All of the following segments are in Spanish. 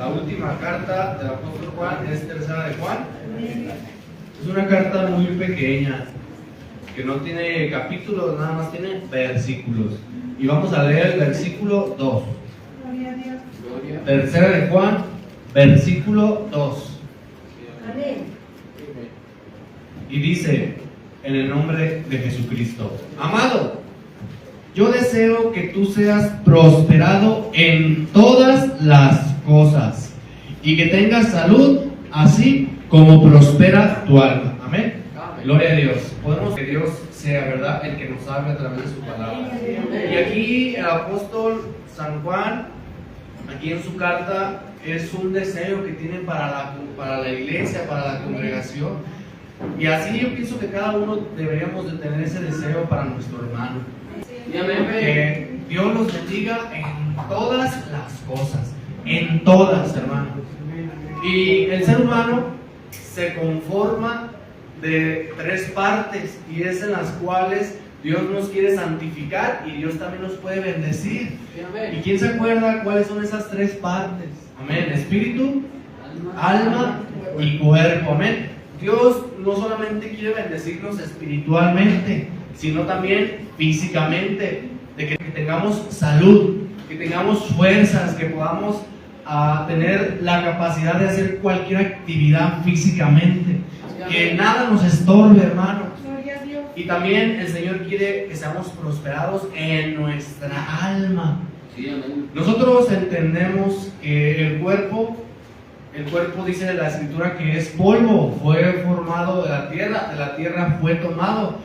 La última carta del apóstol Juan es tercera de Juan. Es una carta muy pequeña, que no tiene capítulos, nada más tiene versículos. Y vamos a leer el versículo 2. Tercera de Juan, versículo 2. Y dice, en el nombre de Jesucristo: amado, yo deseo que tú seas prosperado en todas las cosas y que tengas salud, así como prospera tu alma. Amén. Gloria a Dios. Podemos que Dios sea, ¿verdad?, el que nos hable a través de su palabra. Y aquí el apóstol San Juan, aquí en su carta, es un deseo que tiene para la iglesia, para la congregación. Y así yo pienso que cada uno deberíamos de tener ese deseo para nuestro hermano. Que Dios los bendiga en todas las cosas, en todas, hermano. Y el ser humano se conforma de tres partes, y es en las cuales Dios nos quiere santificar y Dios también nos puede bendecir. ¿Y quién se acuerda cuáles son esas tres partes? Amén. Espíritu, alma y cuerpo. Amén. Dios no solamente quiere bendecirnos espiritualmente, sino también físicamente, de que tengamos salud, que tengamos fuerzas, que podamos tener la capacidad de hacer cualquier actividad físicamente, que nada nos estorbe, hermanos. Y también el Señor quiere que seamos prosperados en nuestra alma. Nosotros entendemos que el cuerpo dice la Escritura que es polvo, fue formado de la tierra fue tomado.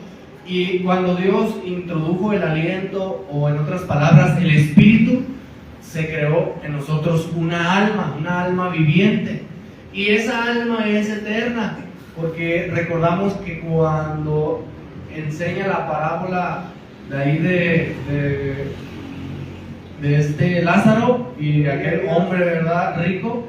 Y cuando Dios introdujo el aliento, o en otras palabras, el espíritu, se creó en nosotros una alma viviente. Y esa alma es eterna, porque recordamos que cuando enseña la parábola de ahí de Lázaro y de aquel hombre, ¿verdad?, rico,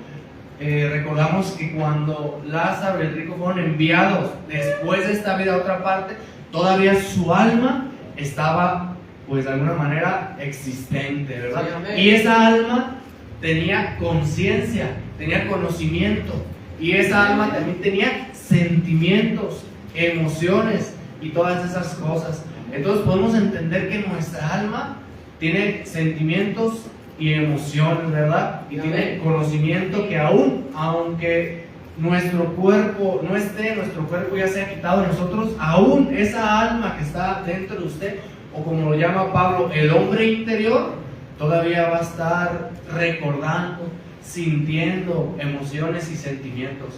recordamos que cuando Lázaro y el rico fueron enviados después de esta vida a otra parte, todavía su alma estaba, pues de alguna manera, existente, ¿verdad? Y esa alma tenía conciencia, tenía conocimiento, y esa alma también tenía sentimientos, emociones y todas esas cosas. Entonces podemos entender que nuestra alma tiene sentimientos y emociones, ¿verdad? Y tiene conocimiento, que aunque nuestro cuerpo no esté, nuestro cuerpo ya se ha quitado de nosotros, aún esa alma que está dentro de usted, o como lo llama Pablo, el hombre interior, todavía va a estar recordando, sintiendo emociones y sentimientos.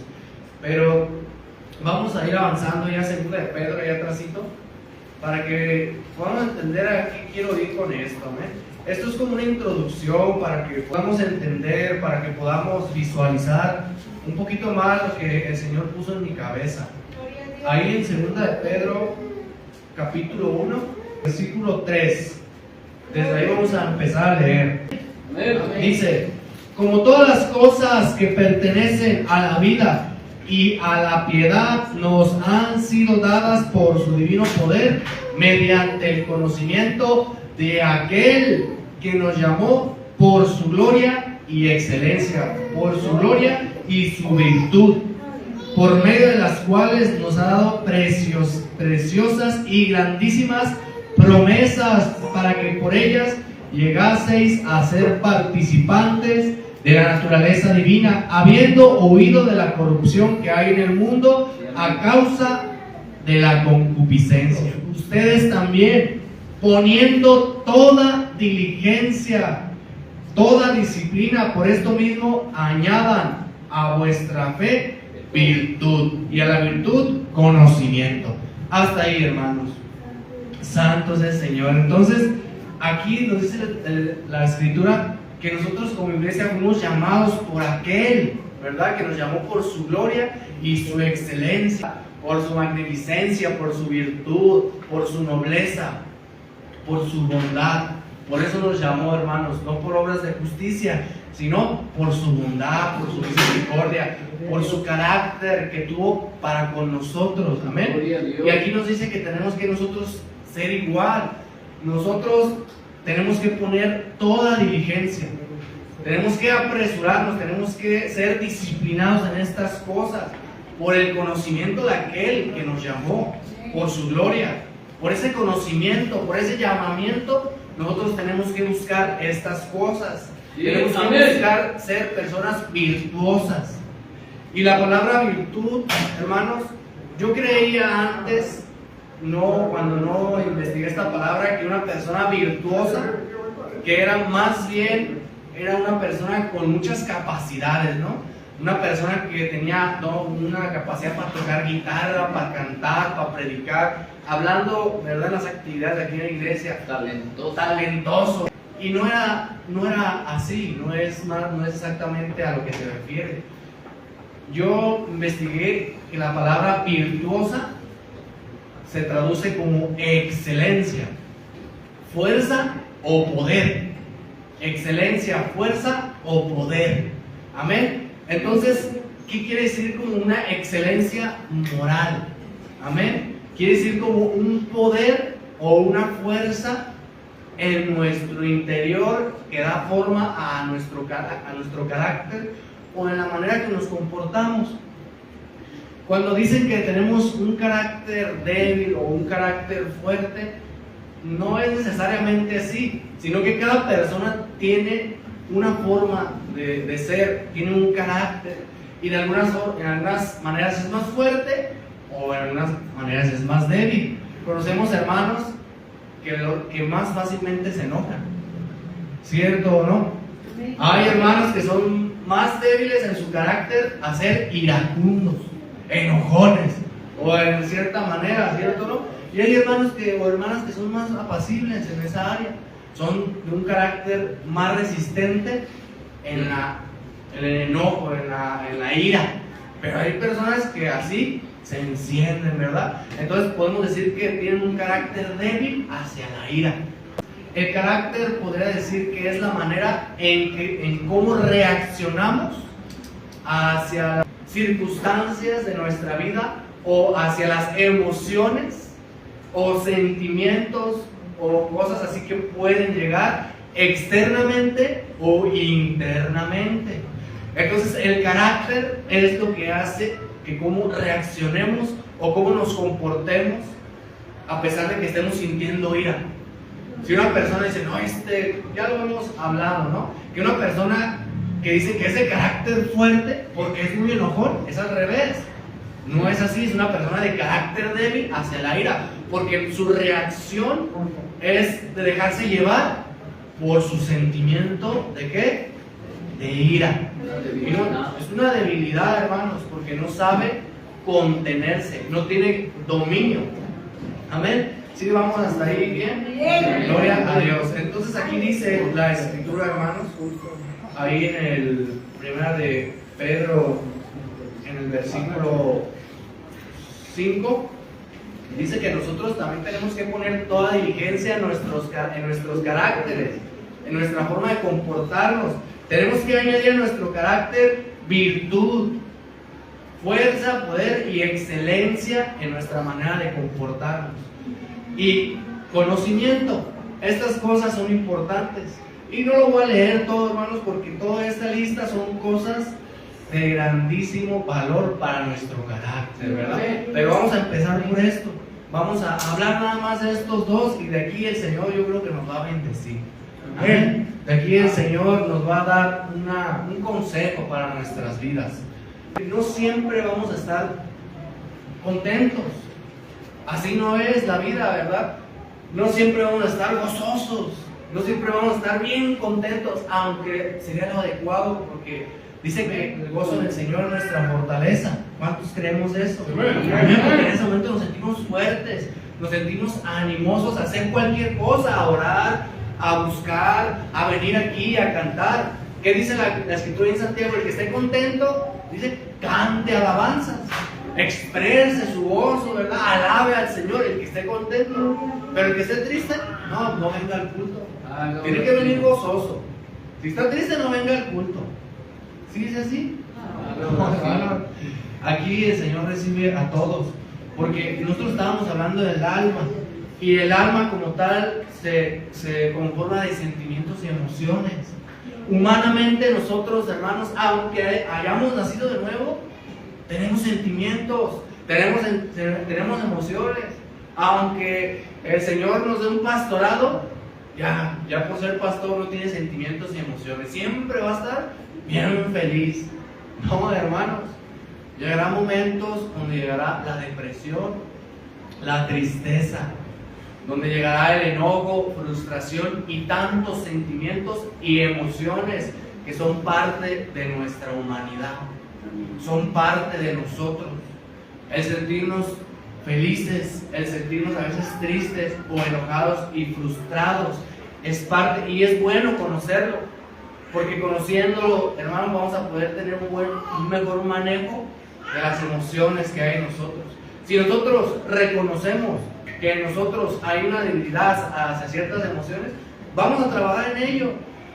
Pero vamos a ir avanzando ya, segunda de Pedro, ya atrásito, para que podamos entender a qué quiero ir con esto, ¿eh? Esto es como una introducción para que podamos entender, para que podamos visualizar un poquito más lo que el Señor puso en mi cabeza. Ahí en segunda de Pedro, capítulo 1, versículo 3. Desde ahí vamos a empezar a leer. Dice: como todas las cosas que pertenecen a la vida y a la piedad nos han sido dadas por su divino poder, mediante el conocimiento de aquel que nos llamó por su gloria y excelencia, por su gloria y su virtud, por medio de las cuales nos ha dado preciosas y grandísimas promesas, para que por ellas llegaseis a ser participantes de la naturaleza divina, habiendo oído de la corrupción que hay en el mundo a causa de la concupiscencia. Ustedes también, poniendo toda diligencia, toda disciplina, por esto mismo añadan a vuestra fe virtud, y a la virtud conocimiento. Hasta ahí, hermanos. Santo es el Señor. Entonces, aquí nos dice la Escritura que nosotros como iglesia fuimos llamados por aquel, ¿verdad?, que nos llamó por su gloria y su excelencia, por su magnificencia, por su virtud, por su nobleza, por su bondad. Por eso nos llamó, hermanos, no por obras de justicia, sino por su bondad, por su misericordia, por su carácter que tuvo para con nosotros. Amén. Y aquí nos dice que tenemos que nosotros ser igual. Nosotros tenemos que poner toda diligencia, Tenemos que apresurarnos, tenemos que ser disciplinados en estas cosas por el conocimiento de aquel que nos llamó, por su gloria. Por ese conocimiento, por ese llamamiento, nosotros tenemos que buscar estas cosas. Tenemos que buscar ser personas virtuosas. Y la palabra virtud, hermanos, yo creía antes, cuando no investigué esta palabra, que una persona virtuosa, que era más bien, era una persona con muchas capacidades, ¿no? Una persona que tenía una capacidad para tocar guitarra, para cantar, para predicar, hablando, ¿verdad?, en las actividades aquí en la iglesia. Talentoso. Y no era así, no es exactamente a lo que se refiere. Yo investigué que la palabra virtuosa se traduce como excelencia, fuerza o poder. Excelencia, fuerza o poder. Amén. Entonces, ¿qué quiere decir como una excelencia moral? Amén. Quiere decir como un poder o una fuerza en nuestro interior que da forma a nuestro carácter o en la manera que nos comportamos. Cuando dicen que tenemos un carácter débil o un carácter fuerte, no es necesariamente así, sino que cada persona tiene una forma de ser, tiene un carácter, y en algunas maneras es más fuerte o en algunas maneras es más débil. Conocemos hermanos que más fácilmente se enojan, ¿cierto o no? Hay hermanos que son más débiles en su carácter a ser iracundos, enojones, o en cierta manera, ¿cierto o no? Y hay hermanos o hermanas que son más apacibles en esa área, son de un carácter más resistente en el enojo, en la ira. Pero hay personas que así se encienden, ¿verdad? Entonces podemos decir que tienen un carácter débil hacia la ira. El carácter podría decir que es la manera en cómo reaccionamos hacia las circunstancias de nuestra vida o hacia las emociones o sentimientos o cosas así que pueden llegar externamente o internamente. Entonces el carácter es lo que hace que cómo reaccionemos o cómo nos comportemos a pesar de que estemos sintiendo ira. Si una persona dice, no, ya lo hemos hablado, ¿no? Que una persona que dice que es de carácter fuerte porque es muy enojón, es al revés. No es así, es una persona de carácter débil hacia la ira, porque su reacción es de dejarse llevar por su sentimiento ¿de qué? De ira. Y no, es una debilidad, hermanos, porque no sabe contenerse, no tiene dominio. Amén. ¿Sí vamos hasta ahí bien? Gloria a Dios. Entonces aquí dice la escritura, hermanos, ahí en el 1 de Pedro, en el versículo 5, dice que nosotros también tenemos que poner toda diligencia en nuestros caracteres, en nuestra forma de comportarnos. Tenemos que añadir a nuestro carácter virtud, fuerza, poder y excelencia en nuestra manera de comportarnos. Y conocimiento. Estas cosas son importantes. Y no lo voy a leer todo, hermanos, porque toda esta lista son cosas de grandísimo valor para nuestro carácter, ¿verdad? Pero vamos a empezar por esto. Vamos a hablar nada más de estos dos y de aquí el Señor yo creo que nos va a bendecir. Amén. De aquí el Señor nos va a dar un consejo para nuestras vidas. No siempre vamos a estar contentos. Así no es la vida, ¿verdad? No siempre vamos a estar gozosos. No siempre vamos a estar bien contentos, aunque sería lo adecuado, porque dice que el gozo del Señor es nuestra fortaleza. ¿Cuántos creemos eso? Porque en ese momento nos sentimos fuertes, nos sentimos animosos a hacer cualquier cosa, a orar, a buscar, a venir aquí, a cantar. ¿Qué dice la escritura en Santiago? El que esté contento, dice, cante alabanzas, exprese su gozo, ¿verdad? Alabe al Señor, el que esté contento. Pero el que esté triste, no venga al culto. Tiene que venir gozoso. Si está triste, no venga al culto. ¿Sí es así? Aquí el Señor recibe a todos, porque nosotros estábamos hablando del alma, y el alma como tal se conforma de sentimientos y emociones. Humanamente nosotros, hermanos, aunque hayamos nacido de nuevo, tenemos sentimientos, tenemos emociones. Aunque el Señor nos dé un pastorado, ya por ser pastor no tiene sentimientos y emociones. Siempre va a estar bien feliz. No, hermanos, llegará momentos donde llegará la depresión, la tristeza, donde llegará el enojo, frustración y tantos sentimientos y emociones que son parte de nuestra humanidad, son parte de nosotros. El sentirnos felices, el sentirnos a veces tristes o enojados y frustrados es parte, y es bueno conocerlo, porque conociéndolo, hermanos, vamos a poder tener un mejor manejo de las emociones que hay en nosotros. Si nosotros reconocemos que en nosotros hay una debilidad hacia ciertas emociones, vamos a trabajar en ello.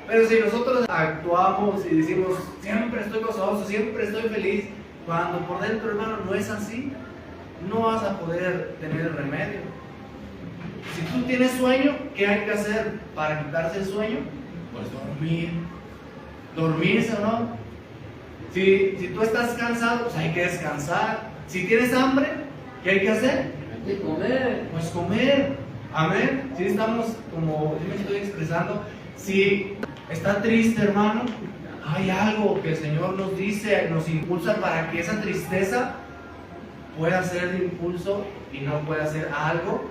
Pero si nosotros actuamos y decimos, siempre estoy gozoso, siempre estoy feliz, cuando por dentro, hermano, no es así, no vas a poder tener el remedio. Si tú tienes sueño, ¿qué hay que hacer para quitarse el sueño? Pues dormir. Dormirse o no. Si tú estás cansado, pues hay que descansar. Si tienes hambre, ¿qué hay que hacer? Hay que comer. Pues comer. Amén. Si estamos, como yo me estoy expresando, si está triste, hermano, hay algo que el Señor nos dice, nos impulsa para que esa tristeza pueda ser de impulso y no pueda ser algo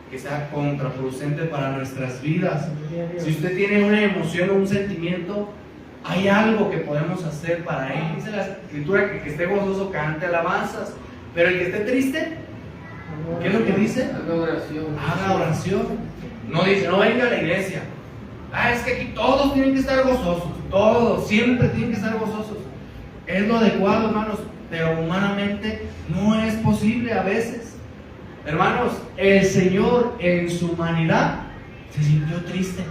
que sea contraproducente para nuestras vidas. Si usted tiene una emoción o un sentimiento, hay algo que podemos hacer para él. Dice la Escritura que esté gozoso cante alabanzas, pero el que esté triste, ¿qué es lo que dice? Haga oración. Haga oración. No dice, no venga a la iglesia. Es que aquí todos tienen que estar gozosos, todos, siempre tienen que estar gozosos. Es lo adecuado, hermanos, pero humanamente no es posible a veces. Hermanos, el Señor en su humanidad se sintió triste.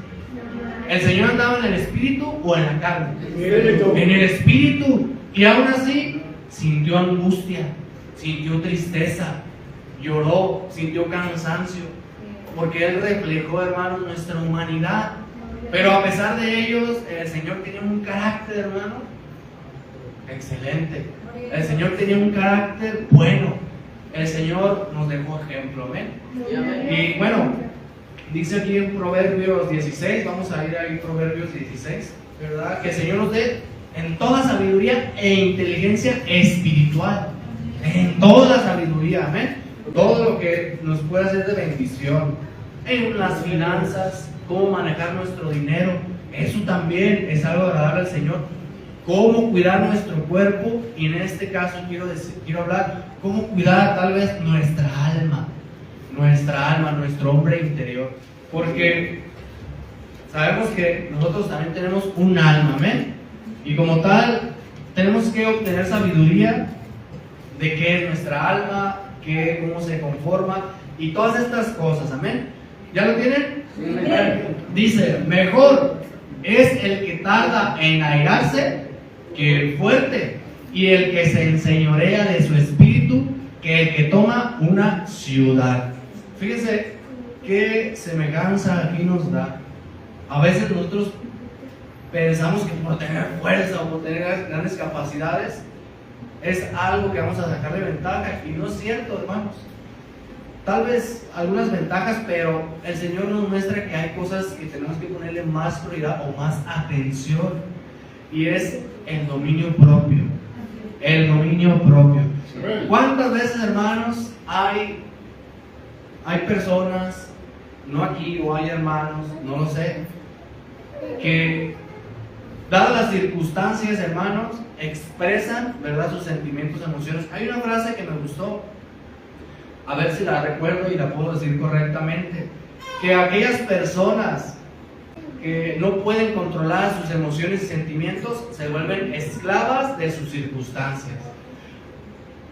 ¿El Señor andaba en el espíritu o en la carne? En el espíritu. Y aún así sintió angustia, sintió tristeza, lloró, sintió cansancio, porque Él reflejó, hermanos, nuestra humanidad. Pero a pesar de ellos, el Señor tenía un carácter, hermano, excelente. El Señor tenía un carácter bueno. El Señor nos dejó ejemplo, amén. Y bueno, dice aquí en Proverbios 16, vamos a ir ahí Proverbios 16, ¿verdad? Que el Señor nos dé en toda sabiduría e inteligencia espiritual. En toda la sabiduría, amén. Todo lo que nos pueda hacer de bendición. En las finanzas, cómo manejar nuestro dinero, eso también es algo agradable al Señor. Cómo cuidar nuestro cuerpo, y en este caso quiero hablar cómo cuidar tal vez nuestra alma, nuestro hombre interior, porque sabemos que nosotros también tenemos un alma, amén, y como tal tenemos que obtener sabiduría de qué es nuestra alma, cómo se conforma y todas estas cosas, amén. ¿Ya lo tienen? Sí. Dice, mejor es el que tarda en airarse que el fuerte, y el que se enseñorea de su espíritu que el que toma una ciudad. Fíjense qué semejanza aquí nos da. A veces nosotros pensamos que por tener fuerza o por tener grandes capacidades es algo que vamos a sacarle ventaja, y no es cierto, hermanos. Tal vez algunas ventajas, pero el Señor nos muestra que hay cosas que tenemos que ponerle más prioridad o más atención, y es el dominio propio. El dominio propio. ¿Cuántas veces, hermanos, hay personas, no aquí, o hay hermanos, no lo sé, que dadas las circunstancias, hermanos, expresan, ¿verdad?, sus sentimientos, emociones? Hay una frase que me gustó, a ver si la recuerdo y la puedo decir correctamente, que aquellas personas que no pueden controlar sus emociones y sentimientos se vuelven esclavas de sus circunstancias.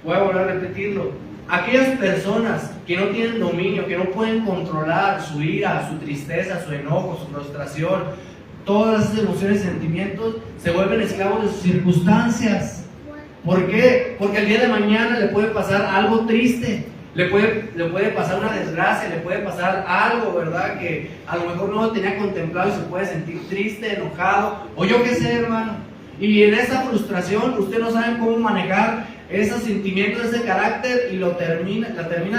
Voy a volver a repetirlo. Aquellas personas que no tienen dominio, que no pueden controlar su ira, su tristeza, su enojo, su frustración, todas esas emociones y sentimientos, se vuelven esclavos de sus circunstancias. ¿Por qué? Porque el día de mañana le puede pasar algo triste, le puede pasar una desgracia, le puede pasar algo, ¿verdad? Que a lo mejor no lo tenía contemplado y se puede sentir triste, enojado, o yo qué sé, hermano. Y en esa frustración, usted no sabe cómo manejar esos sentimientos, ese carácter, y la termina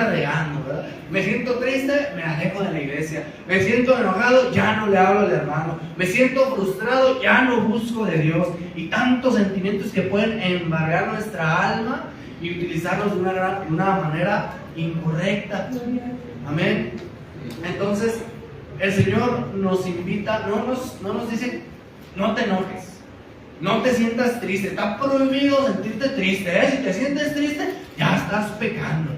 regando, ¿verdad? Me siento triste, me alejo de la iglesia. Me siento enojado, ya no le hablo al hermano. Me siento frustrado, ya no busco de Dios. Y tantos sentimientos que pueden embargar nuestra alma y utilizarlos de una manera incorrecta. Amén. Entonces, el Señor nos invita, no nos dice, no te enojes. No te sientas triste, está prohibido sentirte triste, ¿eh? Si te sientes triste, ya estás pecando,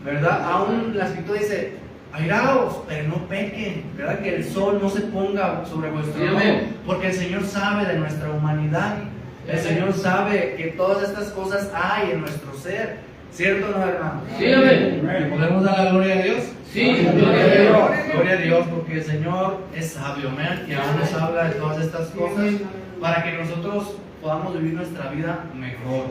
¿verdad? Aún la Escritura dice, airaos, pero no pequen, ¿verdad? Que el sol no se ponga sobre vuestro enojo, porque el Señor sabe de nuestra humanidad, el Señor sabe que todas estas cosas hay en nuestro ser, ¿cierto o no, hermano? Sí, amén. ¿Podemos dar la gloria a Dios? Sí, gloria a Dios, porque el Señor es sabio, amén, y aún nos habla de todas estas cosas para que nosotros podamos vivir nuestra vida mejor.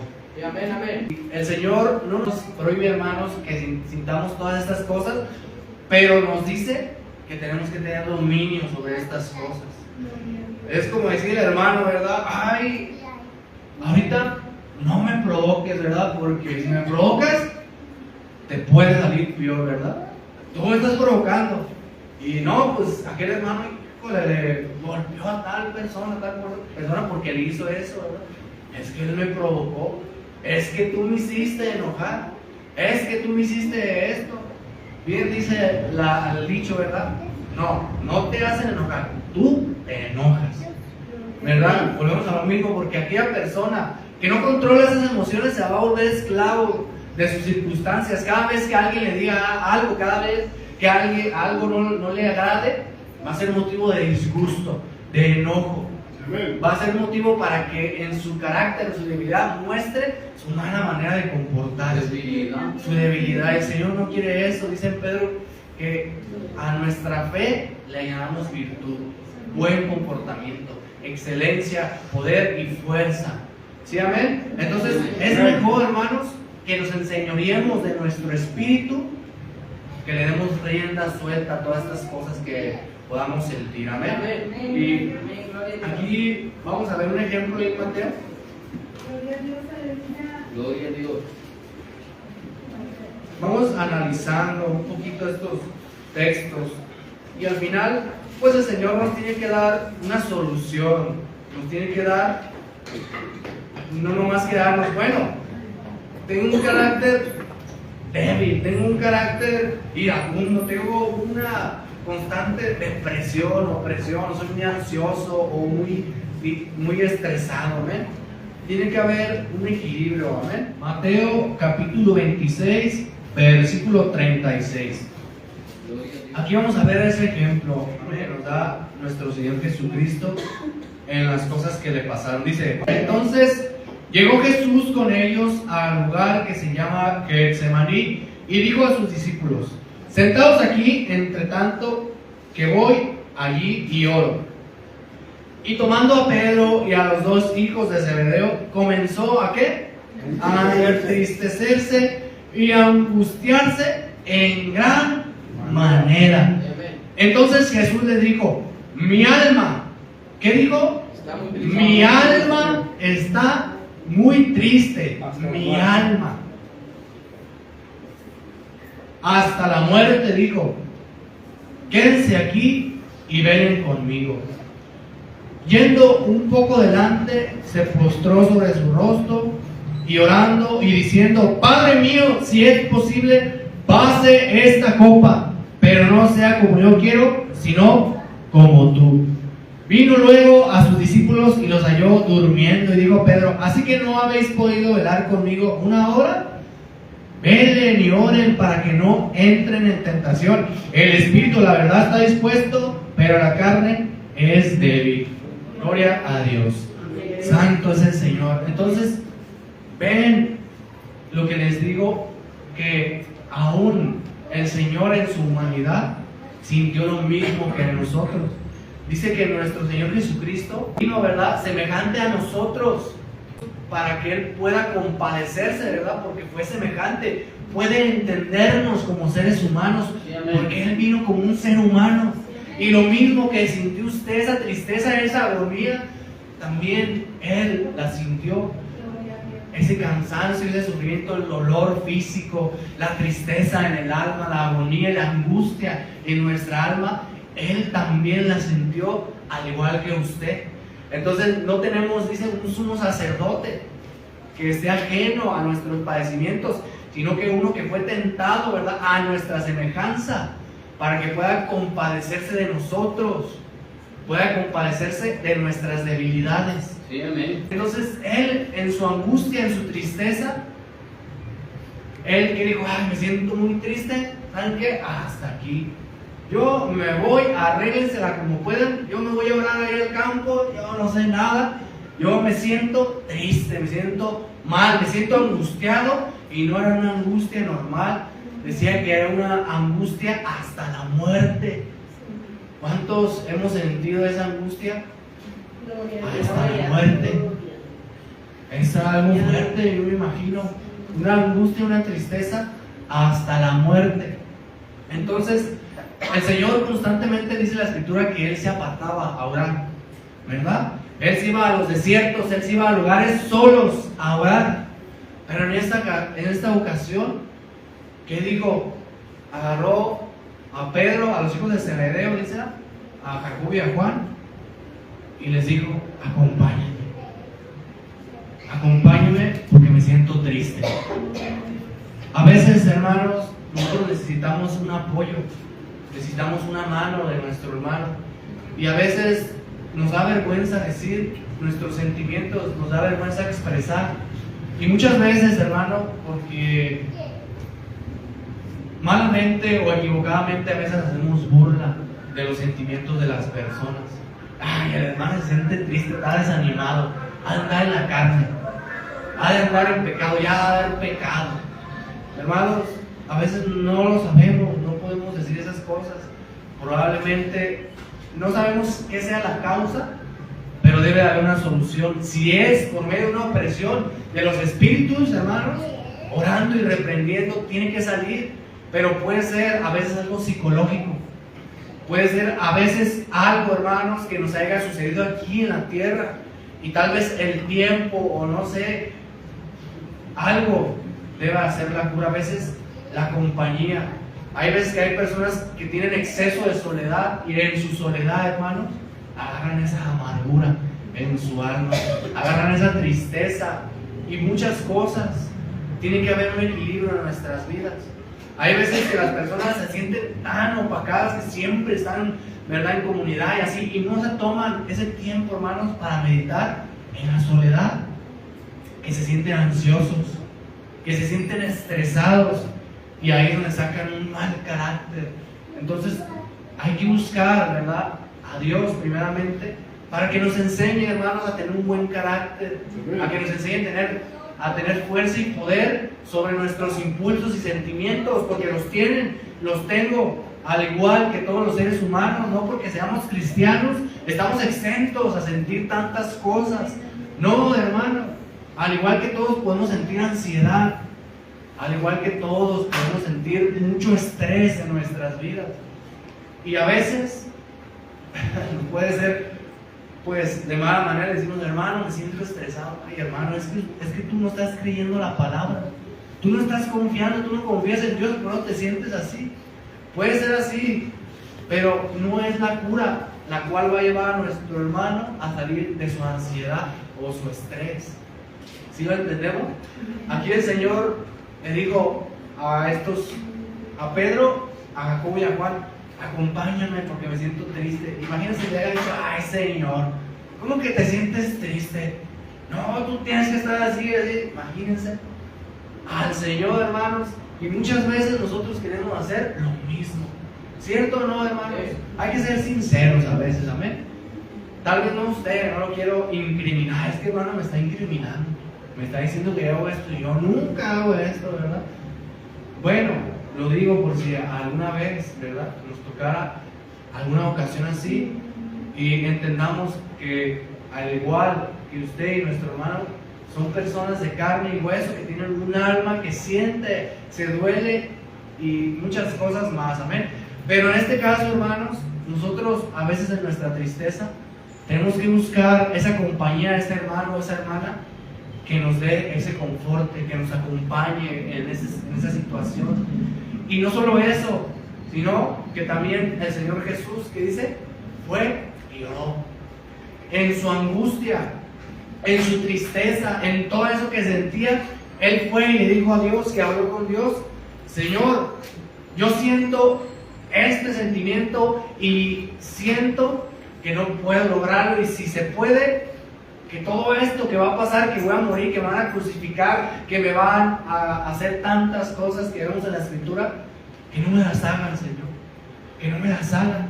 Amén, amén. El Señor no nos prohíbe, hermanos, que sintamos todas estas cosas, pero nos dice que tenemos que tener dominio sobre estas cosas. Es como decir el hermano, ¿verdad? Ay, ahorita no me provoques, ¿verdad? Porque si me provocas, te puede salir peor, ¿verdad? Tú me estás provocando. Y no, pues aquel hermano le golpeó a tal persona porque le hizo eso, ¿verdad? Es que él me provocó, es que tú me hiciste enojar, es que tú me hiciste esto. Bien dice el dicho, ¿verdad? No te hacen enojar, tú te enojas, ¿verdad? Volvemos a lo mismo, porque aquella persona que no controla esas emociones se va a volver esclavo de sus circunstancias. Cada vez que alguien le diga algo, cada vez que algo no le agrade, va a ser motivo de disgusto, de enojo. Va a ser motivo para que en su carácter, en su debilidad, muestre su mala manera de comportarse. Su debilidad. El Señor no quiere eso. Dice Pedro que a nuestra fe le añadamos virtud, buen comportamiento, excelencia, poder y fuerza. ¿Sí, amén? Entonces, es mejor, hermanos, que nos enseñoreemos de nuestro espíritu, que le demos rienda suelta a todas estas cosas que podamos sentir, amén. Y aquí vamos a ver un ejemplo en Mateo. Gloria a Dios. Vamos analizando un poquito estos textos y al final, pues el Señor nos tiene que dar una solución, nos tiene que dar, no nomás quedarnos, bueno, tengo un carácter débil, tengo un carácter iracundo, tengo una constante depresión, opresión, soy muy ansioso o muy estresado, amén. Tiene que haber un equilibrio, amén. Mateo capítulo 26, versículo 36. Aquí vamos a ver ese ejemplo, amén, nos da nuestro Señor Jesucristo en las cosas que le pasaron. Dice, entonces llegó Jesús con ellos al lugar que se llama Getsemaní y dijo a sus discípulos, sentaos aquí, entre tanto que voy allí y oro. Y tomando a Pedro y a los dos hijos de Zebedeo, comenzó ¿a qué? A entristecerse y a angustiarse en gran manera. Entonces Jesús les dijo, mi alma, ¿qué dijo? Mi alma está muy triste, mi alma. Hasta la muerte dijo, quédense aquí y velen conmigo. Yendo un poco delante, se postró sobre su rostro y orando y diciendo, Padre mío, si es posible, pase esta copa, pero no sea como yo quiero, sino como tú. Vino luego a sus discípulos y los halló durmiendo y dijo a Pedro, ¿así que no habéis podido velar conmigo una hora? Velen y oren para que no entren en tentación. El espíritu, la verdad, está dispuesto, pero la carne es débil. Gloria a Dios. Santo es el Señor. Entonces, ven lo que les digo, que aún el Señor en su humanidad sintió lo mismo que nosotros. Dice que nuestro Señor Jesucristo vino, ¿verdad?, semejante a nosotros, para que Él pueda compadecerse, ¿verdad? Porque fue semejante, puede entendernos como seres humanos, porque Él vino como un ser humano. Y lo mismo que sintió usted, esa tristeza, esa agonía, también Él la sintió. Ese cansancio, ese sufrimiento, el dolor físico, la tristeza en el alma, la agonía y la angustia en nuestra alma, Él también la sintió al igual que usted. Entonces no tenemos, dice, un sumo sacerdote que esté ajeno a nuestros padecimientos, sino que uno que fue tentado, ¿verdad?, a nuestra semejanza, para que pueda compadecerse de nosotros, pueda compadecerse de nuestras debilidades. Sí, amén. Entonces Él, en su angustia, en su tristeza, Él que dijo, ay, me siento muy triste, ¿saben qué? Hasta aquí. Yo me voy, arréglensela como puedan, yo me voy a orar ahí al campo, yo no sé nada, yo me siento triste, me siento mal, me siento angustiado, y no era una angustia normal, decía que era una angustia hasta la muerte. ¿Cuántos hemos sentido esa angustia? Hasta la muerte. Es algo fuerte, yo me imagino, una angustia, una tristeza hasta la muerte. Entonces, el Señor constantemente dice en la Escritura que Él se apartaba a orar, ¿verdad? Él se iba a los desiertos, Él se iba a lugares solos a orar. Pero en esta ocasión, ¿qué dijo? Agarró a Pedro, a los hijos de Zebedeo, dice, a Jacobo y a Juan, y les dijo, acompáñenme porque me siento triste. A veces, hermanos, nosotros necesitamos un apoyo, necesitamos una mano de nuestro hermano, y a veces nos da vergüenza decir nuestros sentimientos, nos da vergüenza expresar, y muchas veces, hermano, porque malamente o equivocadamente a veces hacemos burla de los sentimientos de las personas. Ay, el hermano se siente triste, está desanimado, ha de andar en la carne, ha de andar en pecado, ya ha de haber pecado. Hermanos, a veces no lo sabemos, no podemos decir esas cosas. Probablemente no sabemos qué sea la causa, pero debe haber una solución. Si es por medio de una opresión de los espíritus, hermanos, orando y reprendiendo, tiene que salir. Pero puede ser a veces algo psicológico, puede ser a veces algo, hermanos, que nos haya sucedido aquí en la tierra, y tal vez el tiempo, o no sé, algo debe hacer la cura. A veces la compañía. Hay veces que hay personas que tienen exceso de soledad, y en su soledad, hermanos, agarran esa amargura en su alma, agarran esa tristeza y muchas cosas. Tiene que haber un equilibrio en nuestras vidas. Hay veces que las personas se sienten tan opacadas que siempre están, ¿verdad?, en comunidad y así, y no se toman ese tiempo, hermanos, para meditar en la soledad, que se sienten ansiosos, que se sienten estresados, y ahí es donde sacan un mal carácter. Entonces hay que buscar, ¿verdad?, a Dios primeramente, para que nos enseñe, hermanos, a tener un buen carácter, a que nos enseñe a tener fuerza y poder sobre nuestros impulsos y sentimientos, porque los tengo, al igual que todos los seres humanos. No porque seamos cristianos estamos exentos a sentir tantas cosas. No, hermano, al igual que todos podemos sentir ansiedad, al igual que todos podemos sentir mucho estrés en nuestras vidas, y a veces puede ser, pues, de mala manera decimos, hermano, me siento estresado. Ay, hermano, es que tú no estás creyendo la palabra, tú no estás confiando, tú no confías en Dios, pero no te sientes así. Puede ser así, pero no es la cura la cual va a llevar a nuestro hermano a salir de su ansiedad o su estrés. ¿Sí lo entendemos? Aquí el Señor le dijo a Pedro, a Jacobo y a Juan, acompáñame porque me siento triste. Imagínense le haya dicho, ay, Señor, ¿cómo que te sientes triste? No, tú tienes que estar así. Imagínense al Señor, hermanos. Y muchas veces nosotros queremos hacer lo mismo, ¿cierto o no, hermanos? Hay que ser sinceros a veces, amén. Tal vez no usted, no lo quiero incriminar. Es que, hermano, me está incriminando, me está diciendo que hago esto y yo nunca hago esto, ¿verdad? Bueno, lo digo por si alguna vez, ¿verdad?, nos tocara alguna ocasión así, y entendamos que al igual que usted y nuestro hermano Son personas de carne y hueso que tienen un alma que siente, se duele y muchas cosas más, amén. Pero en este caso, hermanos, nosotros a veces en nuestra tristeza tenemos que buscar esa compañía de este hermano o esa hermana que nos dé ese confort, que nos acompañe en esa situación. Y no solo eso, sino que también el Señor Jesús, que dice, fue y oró. En su angustia, en su tristeza, en todo eso que sentía, Él fue y le dijo a Dios, que habló con Dios, Señor, yo siento este sentimiento y siento que no puedo lograrlo, y si se puede, que todo esto que va a pasar, que voy a morir, que me van a crucificar, que me van a hacer tantas cosas que vemos en la Escritura, que no me las hagan, Señor, que no me las hagan.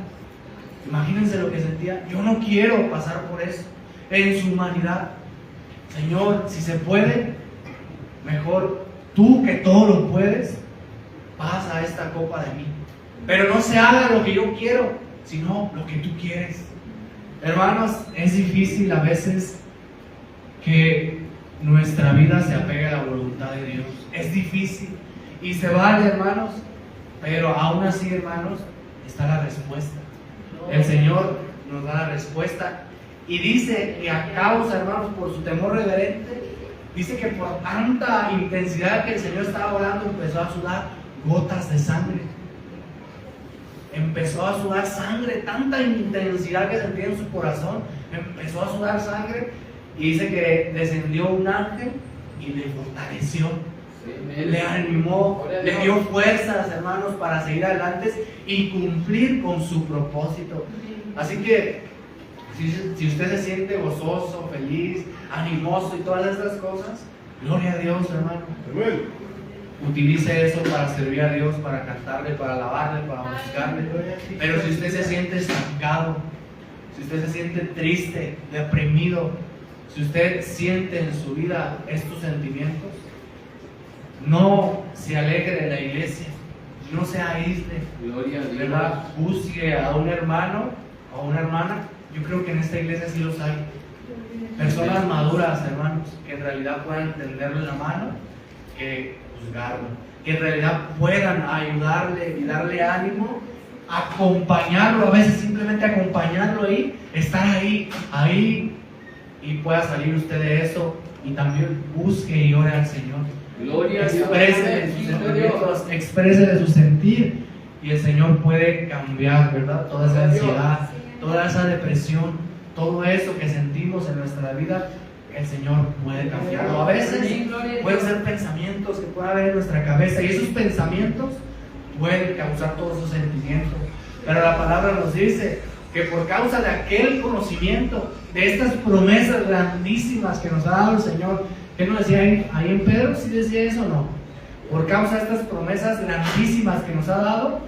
Imagínense lo que sentía. Yo no quiero pasar por eso. En su humanidad, Señor, si se puede, mejor tú, que todo lo puedes, pasa esta copa de mí, pero no se haga lo que yo quiero, sino lo que tú quieres. Hermanos, es difícil a veces que nuestra vida se apegue a la voluntad de Dios. Es difícil y se vale, hermanos, pero aún así, hermanos, está la respuesta. El Señor nos da la respuesta y dice que a causa, hermanos, por su temor reverente, dice que por tanta intensidad que el Señor estaba orando, empezó a sudar gotas de sangre. Empezó a sudar sangre, tanta intensidad que sentía en su corazón, empezó a sudar sangre, y dice que descendió un ángel y le fortaleció, le animó, le dio fuerzas, hermanos, para seguir adelante y cumplir con su propósito. Así que si usted se siente gozoso, feliz, animoso y todas estas cosas, gloria a Dios, hermano. Utilice eso para servir a Dios, para cantarle, para alabarle, para buscarle. Pero si usted se siente estancado, si usted se siente triste, deprimido, si usted siente en su vida estos sentimientos, no se aleje de la iglesia, no se aísle, ¿verdad? Busque a un hermano o a una hermana. Yo creo que en esta iglesia sí los hay. Personas maduras, hermanos, que en realidad puedan tenderle la mano, que juzgarlo, que en realidad puedan ayudarle y darle ánimo, acompañarlo, a veces simplemente acompañarlo ahí, estar ahí, y pueda salir usted de eso, y también busque y ore al Señor. Gloria a Dios. Exprese sus sentimientos, exprese de su sentir, y el Señor puede cambiar, ¿verdad? Toda esa ansiedad, toda esa depresión, todo eso que sentimos en nuestra vida, el Señor puede cambiarlo. A veces pueden ser pensamientos que pueda haber en nuestra cabeza, y esos pensamientos pueden causar todos esos sentimientos. Pero la palabra nos dice que por causa de aquel conocimiento, de estas promesas grandísimas que nos ha dado el Señor, ¿qué nos decía ahí en Pedro? ¿Sí decía eso o no? Por causa de estas promesas grandísimas que nos ha dado,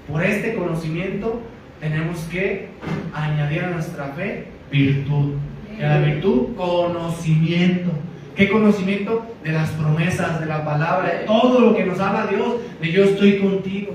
por este conocimiento tenemos que añadir a nuestra fe virtud. Y a la virtud, conocimiento. ¿Qué conocimiento? De las promesas, de la palabra, de todo lo que nos habla Dios, de yo estoy contigo,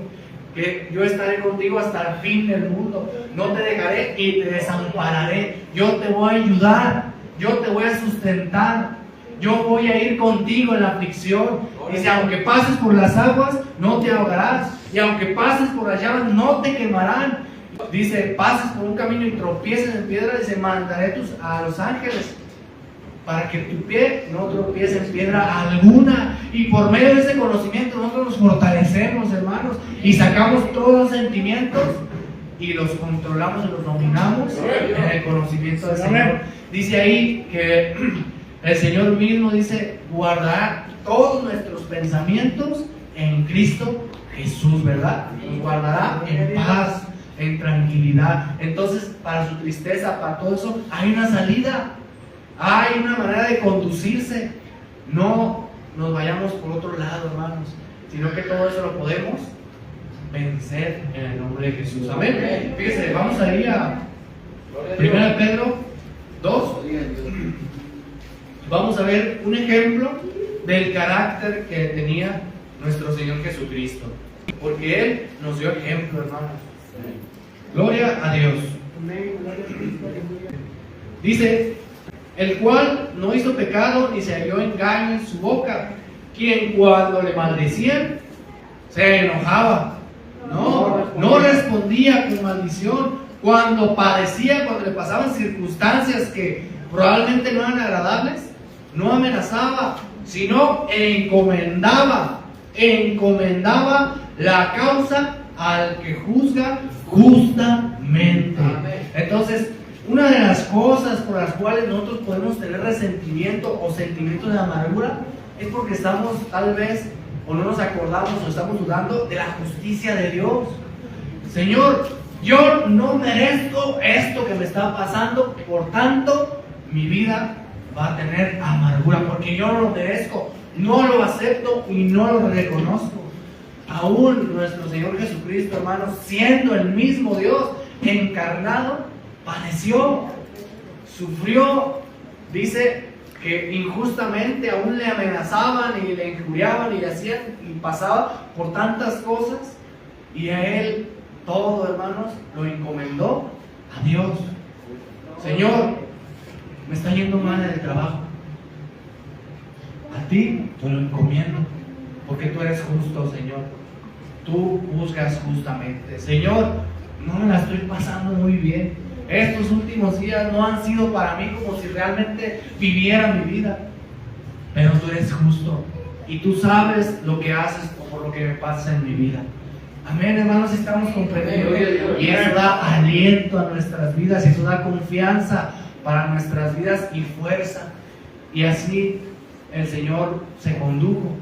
que yo estaré contigo hasta el fin del mundo, no te dejaré y te desampararé, yo te voy a ayudar, yo te voy a sustentar, yo voy a ir contigo en la aflicción. Dice, aunque pases por las aguas, no te ahogarás, y aunque pases por las llamas, no te quemarán. Dice, pases por un camino y tropieces en piedra, dice, mandaré a los ángeles para que tu pie no tropiece en piedra alguna. Y por medio de ese conocimiento nosotros nos fortalecemos, hermanos, y sacamos todos los sentimientos y los controlamos y los dominamos en el conocimiento del Señor. Dice ahí que el Señor mismo dice, guardará todos nuestros pensamientos en Cristo Jesús, ¿verdad? Nos guardará en paz, en tranquilidad. Entonces, para su tristeza, para todo eso, hay una salida, hay una manera de conducirse. No nos vayamos por otro lado, hermanos, sino que todo eso lo podemos vencer en el nombre de Jesús. Amén. Fíjense, vamos a ir a 1 Pedro 2. Vamos a ver un ejemplo del carácter que tenía nuestro Señor Jesucristo, porque Él nos dio ejemplo, hermanos. Gloria a Dios. Dice el cual no hizo pecado ni se halló engaño en su boca, quien cuando le maldecían se enojaba, no respondía con maldición, cuando padecía, cuando le pasaban circunstancias que probablemente no eran agradables, no amenazaba, sino encomendaba la causa al que juzga justamente. Entonces, una de las cosas por las cuales nosotros podemos tener resentimiento o sentimientos de amargura es porque estamos tal vez o no nos acordamos o estamos dudando de la justicia de Dios. Señor, yo no merezco esto que me está pasando, por tanto mi vida va a tener amargura porque yo no lo merezco, no lo acepto y no lo reconozco. Aún nuestro Señor Jesucristo, hermanos, siendo el mismo Dios encarnado, padeció, sufrió, dice que injustamente aún le amenazaban y le injuriaban y le hacían y pasaba por tantas cosas, y a él todo, hermanos, lo encomendó a Dios. Señor, me está yendo mal en el trabajo, a ti te lo encomiendo porque tú eres justo, Señor, tú juzgas justamente. Señor, no me la estoy pasando muy bien, estos últimos días no han sido para mí como si realmente viviera mi vida, pero tú eres justo y tú sabes lo que haces por lo que me pasa en mi vida. Amén, hermanos, estamos comprendiendo, y eso da aliento a nuestras vidas, y eso da confianza para nuestras vidas y fuerza. Y así el Señor se condujo.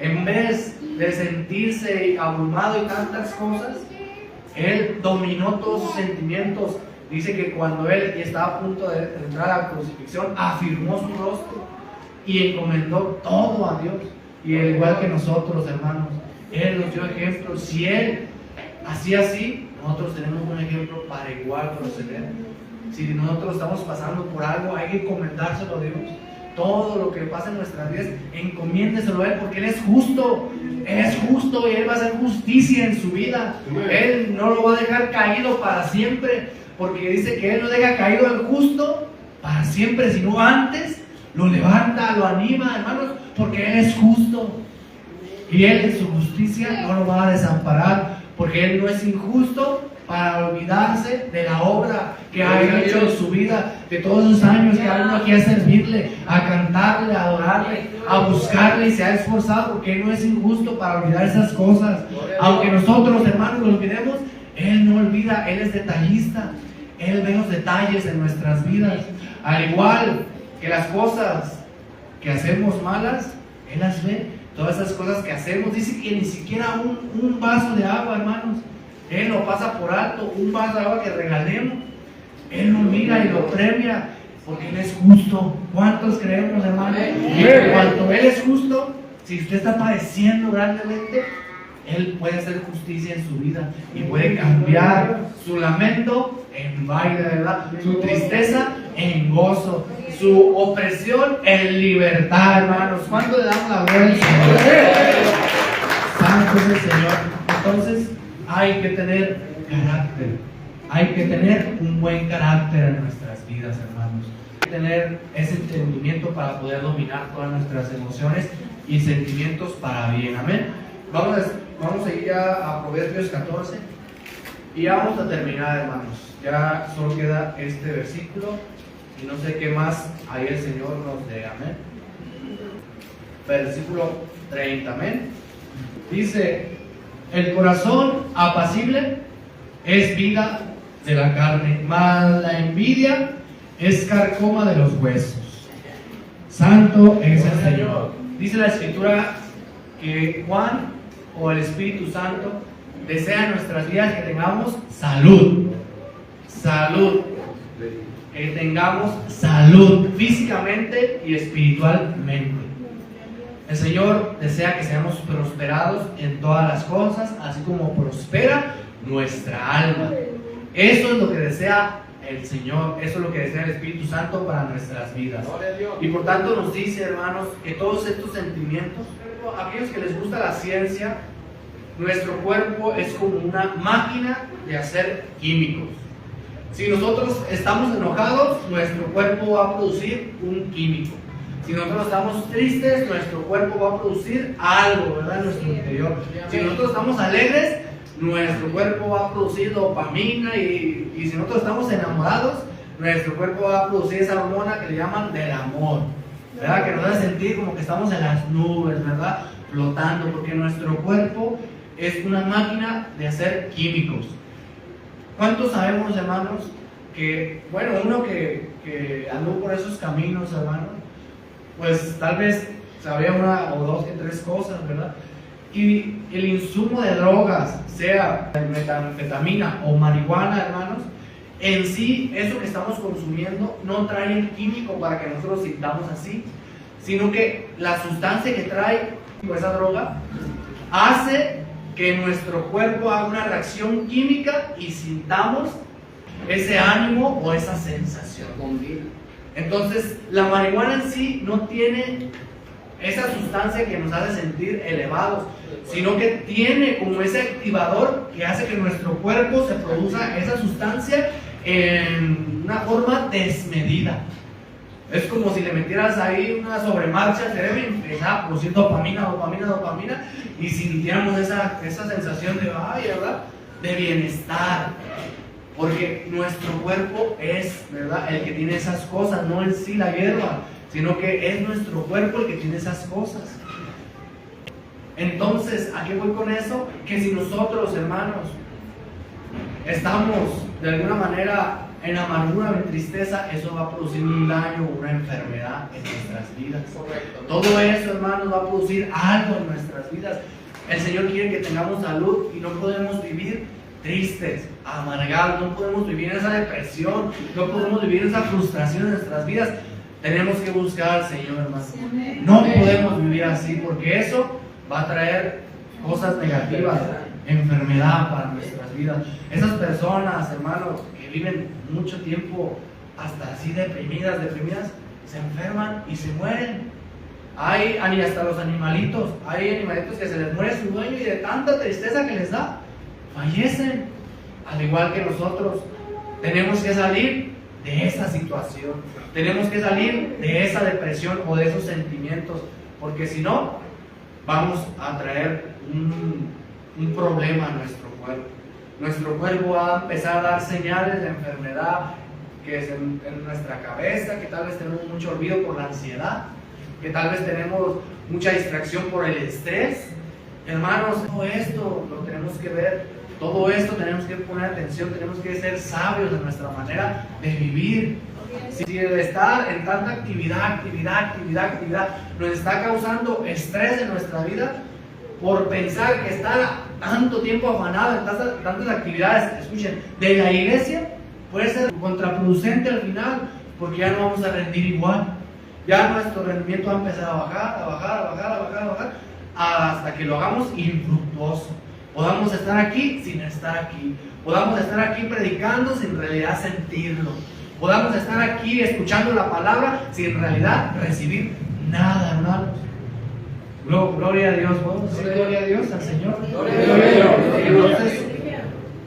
En vez de sentirse abrumado y tantas cosas, Él dominó todos sus sentimientos. Dice que cuando Él estaba a punto de entrar a la crucifixión, afirmó su rostro y encomendó todo a Dios. Y al igual que nosotros, hermanos, Él nos dio ejemplos. Si Él hacía así, nosotros tenemos un ejemplo para igual proceder. Si nosotros estamos pasando por algo, hay que encomendárselo a Dios. Todo lo que pasa en nuestras vidas, encomiéndeselo a Él, porque Él es justo. Él es justo y Él va a hacer justicia en su vida. Él no lo va a dejar caído para siempre, porque dice que Él no deja caído al justo para siempre, sino antes lo levanta, lo anima, hermanos, porque Él es justo. Y Él en su justicia no lo va a desamparar, porque Él no es injusto para olvidarse de la obra que ha hecho en su vida, de todos esos años que ha venido aquí a servirle, a cantarle, a adorarle, a buscarle, y se ha esforzado, porque Él no es injusto para olvidar esas cosas. Aunque nosotros, hermanos, lo olvidemos, Él no olvida, Él es detallista. Él ve los detalles en nuestras vidas. Al igual que las cosas que hacemos malas, Él las ve. Todas esas cosas que hacemos, dice que ni siquiera un vaso de agua, hermanos, Él lo pasa por alto. Un vaso de agua que regalemos, Él lo mira y lo premia, porque Él es justo. ¿Cuántos creemos, hermanos? Y cuando Él es justo, si usted está padeciendo grandemente, Él puede hacer justicia en su vida y puede cambiar su lamento en baile, ¿verdad? Su tristeza en gozo, su opresión en libertad, hermanos. ¿Cuánto le damos la gloria al Señor? Santo es el Señor. Entonces hay que tener carácter, hay que tener un buen carácter en nuestras vidas, hermanos. Hay que tener ese entendimiento para poder dominar todas nuestras emociones y sentimientos para bien. Amén. Vamos a ir ya a Proverbios 14 y ya vamos a terminar, hermanos. Ya solo queda este versículo y no sé qué más ahí el Señor nos dé. Amén. Versículo 30. Amén. Dice: el corazón apacible es vida de la carne, mas la envidia es carcoma de los huesos. Santo es el Señor. Dice la Escritura que Juan, o el Espíritu Santo, desea en nuestras vidas que tengamos salud. Salud. Que tengamos salud físicamente y espiritualmente. El Señor desea que seamos prosperados en todas las cosas, así como prospera nuestra alma. Eso es lo que desea el Señor, eso es lo que desea el Espíritu Santo para nuestras vidas. Y por tanto nos dice, hermanos, que todos estos sentimientos, aquellos que les gusta la ciencia, nuestro cuerpo es como una máquina de hacer químicos. Si nosotros estamos enojados, nuestro cuerpo va a producir un químico. Si nosotros estamos tristes, nuestro cuerpo va a producir algo, ¿verdad? En nuestro interior. Si nosotros estamos alegres, nuestro cuerpo va a producir dopamina y si nosotros estamos enamorados, nuestro cuerpo va a producir esa hormona que le llaman del amor, ¿verdad? Que nos hace sentir como que estamos en las nubes, ¿verdad? Flotando, porque nuestro cuerpo es una máquina de hacer químicos. ¿Cuántos sabemos, hermanos, que, bueno, uno que andó por esos caminos, hermanos, pues tal vez sabía una o dos que tres cosas, ¿verdad? Y el insumo de drogas, sea metanfetamina o marihuana, hermanos, en sí, eso que estamos consumiendo no trae el químico para que nosotros sintamos así, sino que la sustancia que trae esa droga hace que nuestro cuerpo haga una reacción química y sintamos ese ánimo o esa sensación. Entonces, la marihuana en sí no tiene esa sustancia que nos hace sentir elevados, sino que tiene como ese activador que hace que nuestro cuerpo se produzca esa sustancia en una forma desmedida. Es como si le metieras ahí una sobremarcha al cerebro y empezara a producir dopamina, y sintiéramos esa sensación de, ay, ¿verdad?, de bienestar. Porque nuestro cuerpo es, ¿verdad?, el que tiene esas cosas, no en sí la hierba, sino que es nuestro cuerpo el que tiene esas cosas. Entonces, ¿a qué voy con eso? Que si nosotros, hermanos, estamos de alguna manera en amargura o en tristeza, eso va a producir un daño o una enfermedad en nuestras vidas. Correcto. Todo eso, hermanos, va a producir algo en nuestras vidas. El Señor quiere que tengamos salud y no podemos vivir tristes, amargados, no podemos vivir esa depresión, no podemos vivir esa frustración en nuestras vidas. Tenemos que buscar al Señor, hermanos. No podemos vivir así porque eso va a traer cosas negativas, enfermedad para nuestras vidas. Esas personas, hermanos, que viven mucho tiempo hasta así deprimidas, se enferman y se mueren. Hay hasta los animalitos, hay animalitos que se les muere su dueño y de tanta tristeza que les da, fallecen. Al igual que nosotros, tenemos que salir de esa situación, tenemos que salir de esa depresión o de esos sentimientos, porque si no, vamos a traer un problema a nuestro cuerpo. Nuestro cuerpo va a empezar a dar señales de enfermedad, que es en nuestra cabeza, que tal vez tenemos mucho olvido por la ansiedad, que tal vez tenemos mucha distracción por el estrés. Hermanos, todo esto lo tenemos que ver, todo esto tenemos que poner atención, tenemos que ser sabios en nuestra manera de vivir. Si el estar en tanta actividad nos está causando estrés en nuestra vida, por pensar que estar tanto tiempo afanado en tantas actividades, escuchen, de la iglesia, puede ser contraproducente al final, porque ya no vamos a rendir igual. Ya nuestro rendimiento va a empezar a bajar, hasta que lo hagamos infructuoso. Podamos estar aquí sin estar aquí. Podamos estar aquí predicando sin en realidad sentirlo. Podamos estar aquí escuchando la palabra sin en realidad recibir nada, hermanos. Gloria a Dios. ¿Podemos decir gloria a Dios al Señor? Gloria a Dios. Entonces,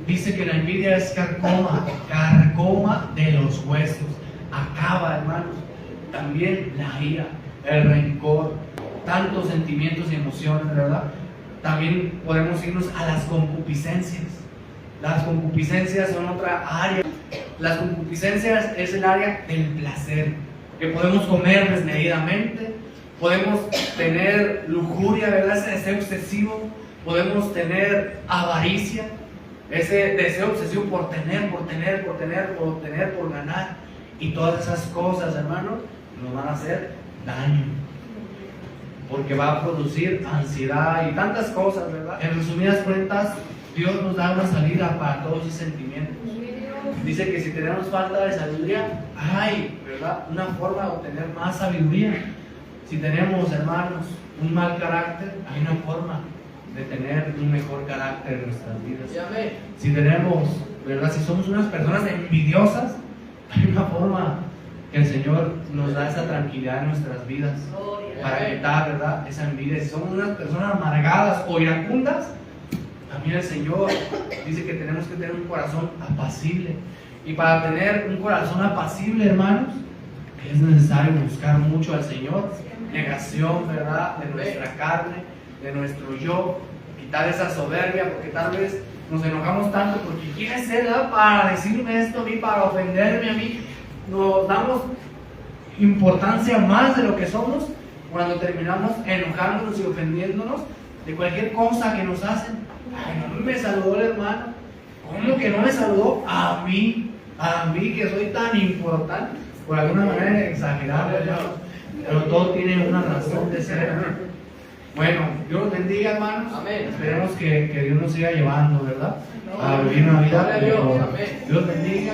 dice que la envidia es carcoma de los huesos. Acaba, hermanos. También la ira, el rencor, tantos sentimientos y emociones, ¿verdad? También podemos irnos a las concupiscencias. Las concupiscencias son otra área. Las concupiscencias es el área del placer, que podemos comer desmedidamente, podemos tener lujuria, ¿verdad? Ese deseo excesivo, podemos tener avaricia, ese deseo obsesivo por tener, por ganar. Y todas esas cosas, hermanos, nos van a hacer daño, porque va a producir ansiedad y tantas cosas, ¿verdad? En resumidas cuentas, Dios nos da una salida para todos esos sentimientos. Dice que si tenemos falta de sabiduría, hay, ¿verdad?, una forma de obtener más sabiduría. Si tenemos, hermanos, un mal carácter, hay una forma de tener un mejor carácter en nuestras vidas. Si tenemos, ¿verdad?, si somos unas personas envidiosas, hay una forma que el Señor nos da esa tranquilidad en nuestras vidas para quitar, ¿verdad?, esa envidia. Si somos unas personas amargadas o iracundas, también el Señor dice que tenemos que tener un corazón apacible. Y para tener un corazón apacible, hermanos, es necesario buscar mucho al Señor. Negación, ¿verdad? De nuestra carne, de nuestro yo. Quitar esa soberbia, porque tal vez nos enojamos tanto porque quién es él, ¿verdad? Para decirme esto a mí, para ofenderme a mí. Nos damos importancia más de lo que somos cuando terminamos enojándonos y ofendiéndonos de cualquier cosa que nos hacen. Ay, no me saludó el hermano. ¿Cómo que no me saludó? A mí que soy tan importante. Por alguna manera exagerada, pero todo tiene una razón de ser. Bueno, Dios los bendiga, hermanos. Amén. Esperemos que Dios nos siga llevando, ¿verdad? A vivir una vida. Gloria a Dios. Amén. Dios bendiga.